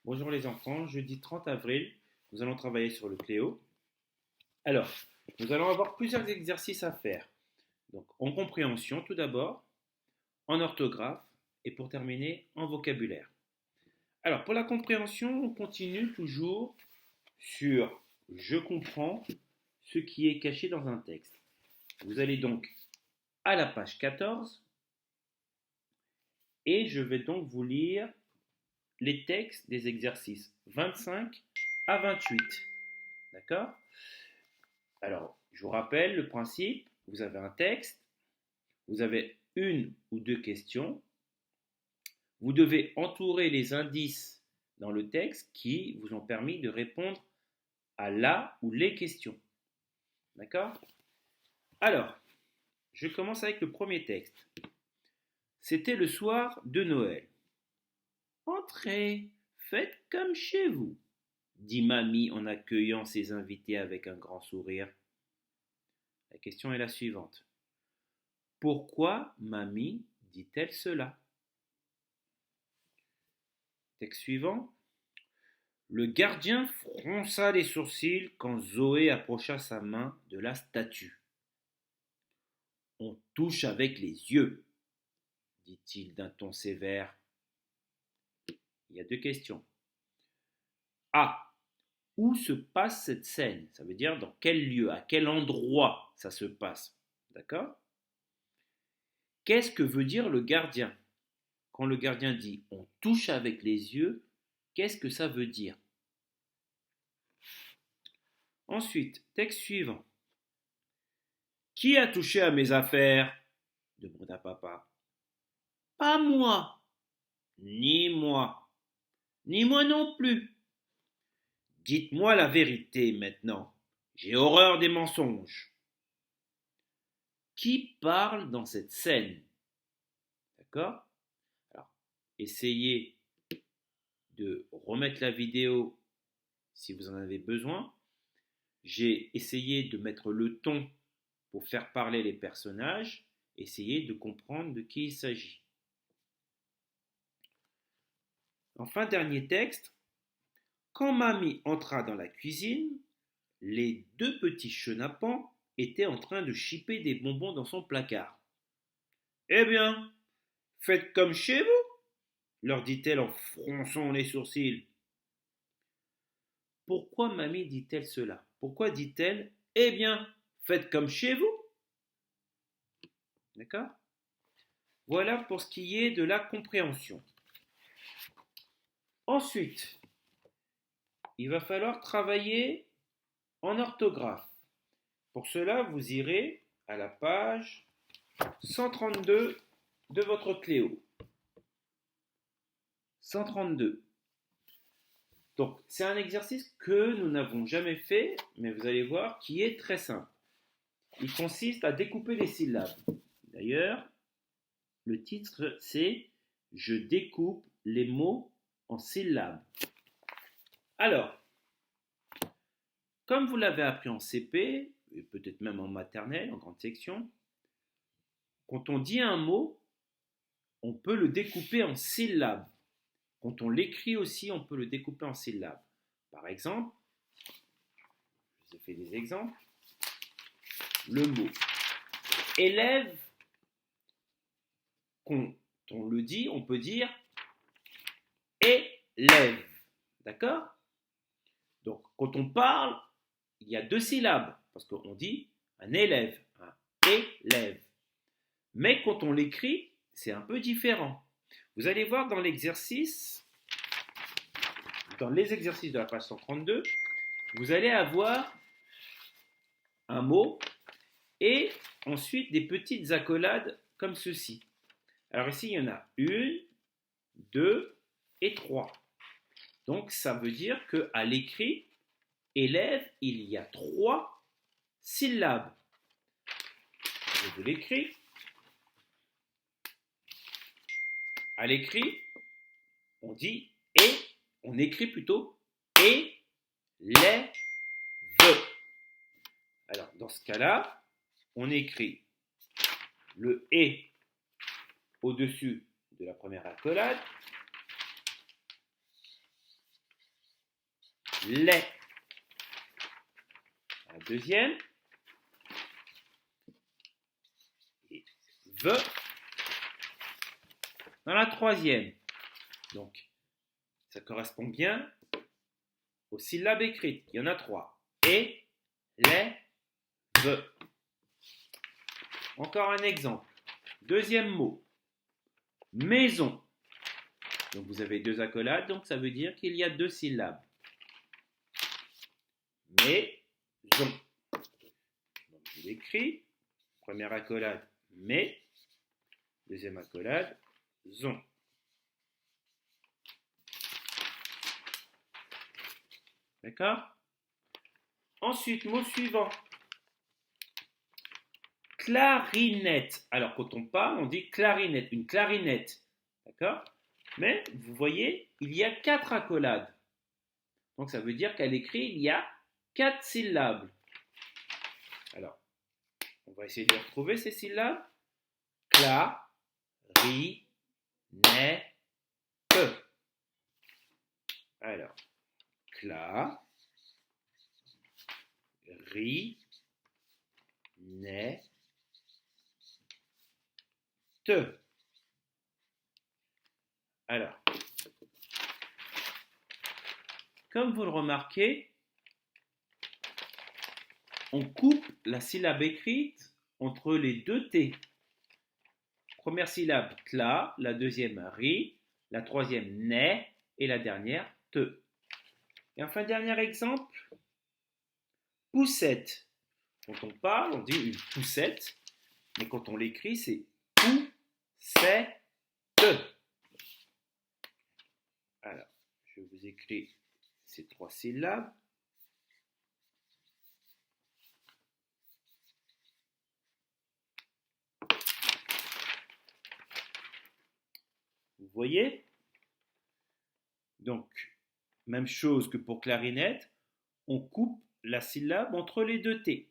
Bonjour les enfants, jeudi 30 avril, nous allons travailler sur le Cléo. Alors, nous allons avoir plusieurs exercices à faire. Donc, en compréhension tout d'abord, en orthographe et pour terminer, en vocabulaire. Alors, pour la compréhension, on continue toujours sur je comprends ce qui est caché dans un texte. Vous allez donc à la page 14 et je vais donc vous lire les textes des exercices 25 à 28. D'accord? Alors, je vous rappelle le principe, vous avez un texte, vous avez une ou deux questions, vous devez entourer les indices dans le texte qui vous ont permis de répondre à la ou les questions. D'accord? Alors, je commence avec le premier texte. C'était le soir de Noël. Entrez, faites comme chez vous, dit Mamie en accueillant ses invités avec un grand sourire. La question est la suivante. Pourquoi Mamie dit-elle cela? Texte suivant. Le gardien fronça les sourcils quand Zoé approcha sa main de la statue. On touche avec les yeux, dit-il d'un ton sévère. Il y a deux questions. A. Où se passe cette scène? Ça veut dire dans quel lieu, à quel endroit ça se passe. D'accord? Qu'est-ce que veut dire le gardien? Quand le gardien dit on touche avec les yeux, qu'est-ce que ça veut dire? Ensuite, texte suivant. Qui a touché à mes affaires? Demanda papa. Pas moi. Ni moi. Ni moi non plus. Dites-moi la vérité maintenant. J'ai horreur des mensonges. Qui parle dans cette scène? D'accord? Alors, essayez de remettre la vidéo si vous en avez besoin. J'ai essayé de mettre le ton pour faire parler les personnages. Essayez de comprendre de qui il s'agit. Enfin, dernier texte. Quand Mamie entra dans la cuisine, les deux petits chenapans étaient en train de chipper des bonbons dans son placard. Eh bien, faites comme chez vous, leur dit-elle en fronçant les sourcils. Pourquoi Mamie dit-elle cela? Pourquoi dit-elle eh bien, faites comme chez vous? D'accord? Voilà pour ce qui est de la compréhension. Ensuite, il va falloir travailler en orthographe. Pour cela, vous irez à la page 132 de votre Cléo. 132. Donc, c'est un exercice que nous n'avons jamais fait, mais vous allez voir qui est très simple. Il consiste à découper les syllabes. D'ailleurs, le titre c'est Je découpe les mots en syllabes. Alors, comme vous l'avez appris en CP, et peut-être même en maternelle, en grande section, quand on dit un mot, on peut le découper en syllabes. Quand on l'écrit aussi, on peut le découper en syllabes. Par exemple, je vous ai fait des exemples. Le mot élève, quand on le dit, on peut dire élève. D'accord? Donc, quand on parle, il y a deux syllabes, parce qu'on dit un élève, un élève. Mais quand on l'écrit, c'est un peu différent. Vous allez voir dans l'exercice, dans les exercices de la page 132, vous allez avoir un mot et ensuite des petites accolades comme ceci. Alors ici, il y en a une, deux et trois. Donc ça veut dire qu'à l'écrit, élève, il y a trois syllabes. Je vous l'écris. À l'écrit, on dit et, on écrit plutôt et les veut. Alors dans ce cas-là, on écrit le et au-dessus de la première accolade les. La deuxième, et ve. Dans la troisième, donc ça correspond bien aux syllabes écrites. Il y en a 3. Et, les, ve. Encore un exemple. Deuxième mot, maison. Donc vous avez 2 accolades, donc ça veut dire qu'il y a 2 syllabes. Maison. Donc je l'écris. Première accolade, mais. Deuxième accolade, zon. D'accord? Ensuite, mot suivant. Clarinette. Alors, quand on parle, on dit clarinette, une clarinette. D'accord? Mais, vous voyez, il y a 4 accolades. Donc, ça veut dire qu'à l'écrit, il y a 4 syllabes. Alors, on va essayer de retrouver ces syllabes. Cla, ri, ne, pe. Alors, cla, ri, ne, te. Alors, comme vous le remarquez, on coupe la syllabe écrite entre les 2 T. Première syllabe, tla, la deuxième, ri, la troisième, ne, et la dernière, te. Et enfin, dernier exemple, poussette. Quand on parle, on dit une poussette, mais quand on l'écrit, c'est poussette. Alors, je vous écris ces 3 syllabes. Vous voyez? Donc, même chose que pour clarinette, on coupe la syllabe entre les 2 T.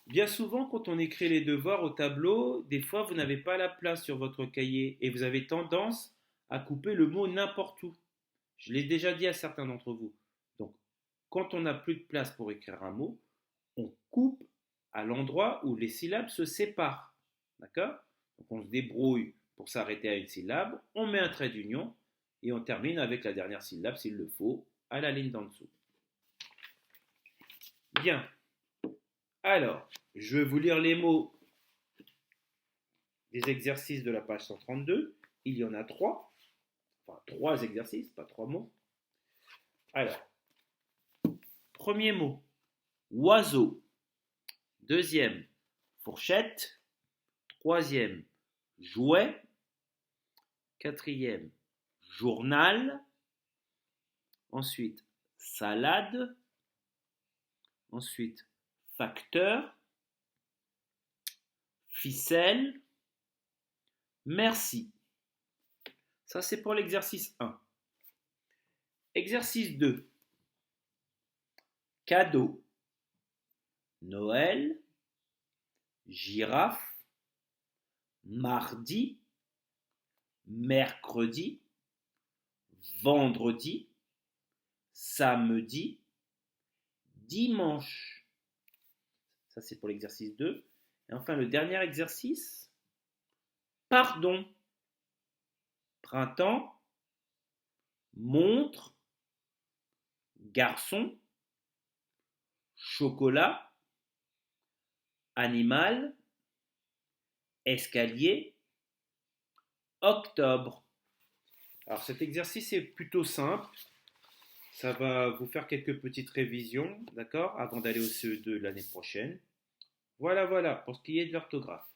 Bien souvent, quand on écrit les devoirs au tableau, des fois, vous n'avez pas la place sur votre cahier et vous avez tendance à couper le mot n'importe où. Je l'ai déjà dit à certains d'entre vous. Donc, quand on n'a plus de place pour écrire un mot, on coupe à l'endroit où les syllabes se séparent. D'accord? Donc, on se débrouille pour s'arrêter à une syllabe, on met un trait d'union et on termine avec la dernière syllabe, s'il le faut, à la ligne d'en dessous. Bien. Alors, je vais vous lire les mots des exercices de la page 132. Il y en a 3. Enfin, 3 exercices, pas 3 mots. Alors, premier mot, oiseau. Deuxième, fourchette. Troisième, jouet. Quatrième, journal. Ensuite, salade. Ensuite, facteur. Ficelle. Merci. Ça, c'est pour l'exercice 1. Exercice 2. Cadeau. Noël. Girafe. Mardi. Mercredi. Vendredi. Samedi. Dimanche. Ça, c'est pour l'exercice 2. Et enfin, le dernier exercice. Pardon. Printemps. Montre. Garçon. Chocolat. Animal. Escalier. Octobre. Alors cet exercice est plutôt simple. Ça va vous faire quelques petites révisions, d'accord, avant d'aller au CE2 l'année prochaine. Voilà, pour ce qui est de l'orthographe.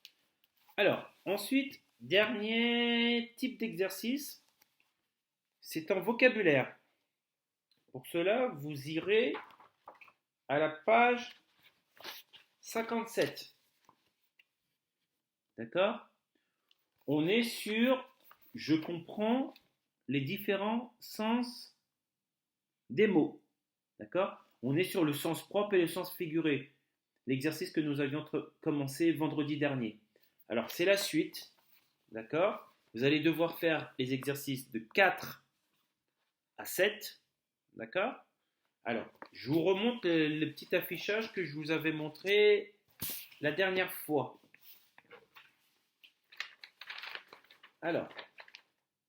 Alors, ensuite, dernier type d'exercice, c'est en vocabulaire. Pour cela, vous irez à la page 57. D'accord? On est sur « je comprends les différents sens des mots ». D'accord? On est sur le sens propre et le sens figuré. L'exercice que nous avions commencé vendredi dernier. Alors, c'est la suite. D'accord? Vous allez devoir faire les exercices de 4 à 7. D'accord? Alors, je vous remonte le petit affichage que je vous avais montré la dernière fois. Alors,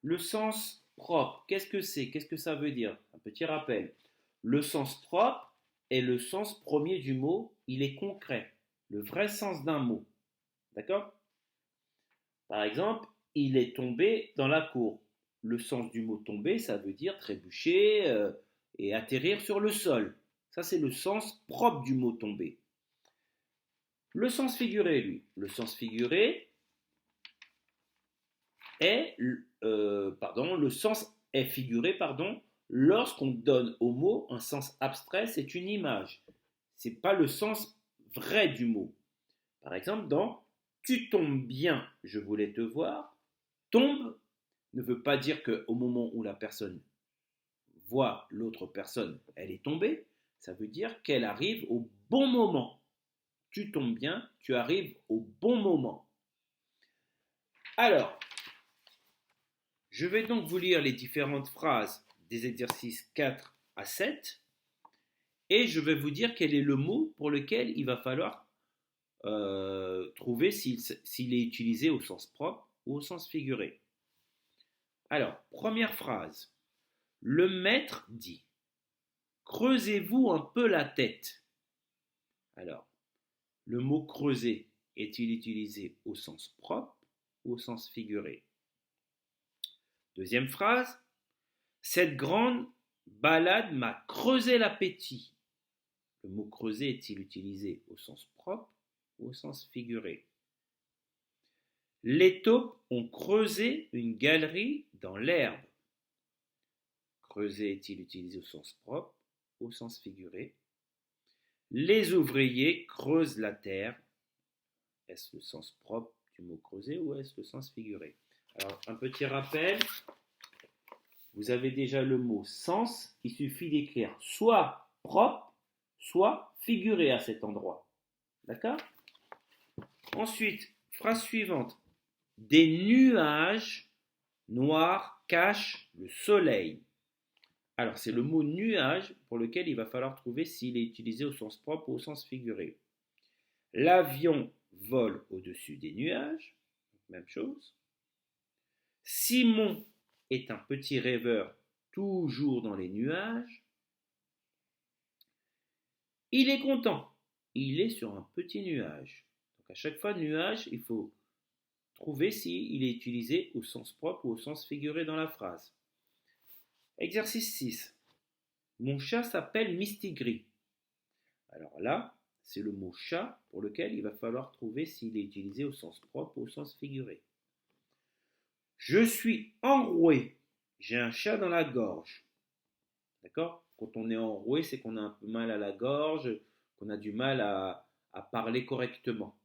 le sens propre, qu'est-ce que c'est? Qu'est-ce que ça veut dire? Un petit rappel. Le sens propre est le sens premier du mot, il est concret, le vrai sens d'un mot. D'accord? Par exemple, il est tombé dans la cour. Le sens du mot tomber, ça veut dire trébucher et atterrir sur le sol. Ça, c'est le sens propre du mot tomber. Le sens figuré, lui. Le sens figuré est, le sens est figuré, lorsqu'on donne au mot un sens abstrait, c'est une image. C'est pas le sens vrai du mot. Par exemple, dans tu tombes bien, je voulais te voir, tombe ne veut pas dire qu'au moment où la personne voit l'autre personne, elle est tombée. Ça veut dire qu'elle arrive au bon moment. Tu tombes bien, tu arrives au bon moment. Alors, je vais donc vous lire les différentes phrases des exercices 4 à 7 et je vais vous dire quel est le mot pour lequel il va falloir trouver s'il est utilisé au sens propre ou au sens figuré. Alors, première phrase. Le maître dit « Creusez-vous un peu la tête ». Alors, le mot « creuser » est-il utilisé au sens propre ou au sens figuré? Deuxième phrase. « Cette grande balade m'a creusé l'appétit ». Le mot « creuser » est-il utilisé au sens propre ou au sens figuré? Les taupes ont creusé une galerie dans l'herbe. Creuser est-il utilisé au sens propre ou au sens figuré? Les ouvriers creusent la terre. Est-ce le sens propre du mot creuser ou est-ce le sens figuré? Alors, un petit rappel. Vous avez déjà le mot sens. Il suffit d'écrire soit propre, soit figuré à cet endroit. D'accord? Ensuite, phrase suivante. Des nuages noirs cachent le soleil. Alors, c'est le mot nuage pour lequel il va falloir trouver s'il est utilisé au sens propre ou au sens figuré. L'avion vole au-dessus des nuages. Même chose. Simon est un petit rêveur toujours dans les nuages. Il est content. Il est sur un petit nuage. Donc à chaque fois, nuage, il faut trouver s'il est utilisé au sens propre ou au sens figuré dans la phrase. Exercice 6. Mon chat s'appelle Mistigris. Alors là, c'est le mot chat pour lequel il va falloir trouver s'il est utilisé au sens propre ou au sens figuré. Je suis enroué. J'ai un chat dans la gorge. D'accord? Quand on est enroué, c'est qu'on a un peu mal à la gorge, qu'on a du mal à parler correctement.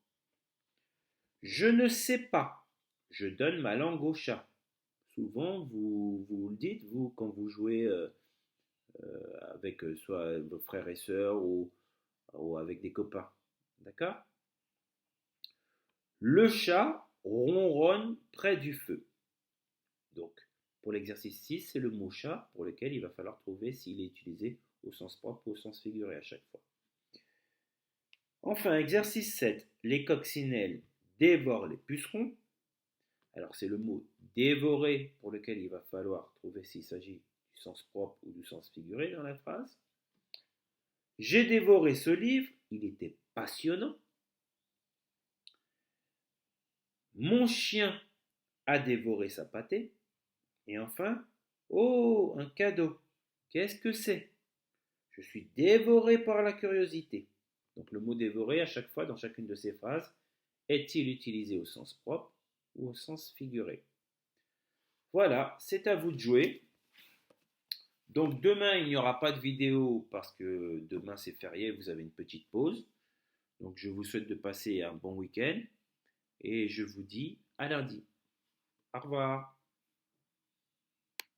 Je ne sais pas. Je donne ma langue au chat. Souvent, vous le dites, vous, quand vous jouez avec soit vos frères et sœurs ou avec des copains. D'accord? Le chat ronronne près du feu. Donc, pour l'exercice 6, c'est le mot chat pour lequel il va falloir trouver s'il est utilisé au sens propre ou au sens figuré à chaque fois. Enfin, exercice 7. Les coccinelles dévorent les pucerons. Alors, c'est le mot dévorer pour lequel il va falloir trouver s'il s'agit du sens propre ou du sens figuré dans la phrase. J'ai dévoré ce livre, il était passionnant. Mon chien a dévoré sa pâtée. Et enfin, oh, un cadeau. Qu'est-ce que c'est? Je suis dévoré par la curiosité. Donc le mot dévorer, à chaque fois, dans chacune de ces phrases, est-il utilisé au sens propre ou au sens figuré? Voilà, c'est à vous de jouer. Donc demain, il n'y aura pas de vidéo parce que demain c'est férié, vous avez une petite pause. Donc je vous souhaite de passer un bon week-end et je vous dis à lundi. Au revoir.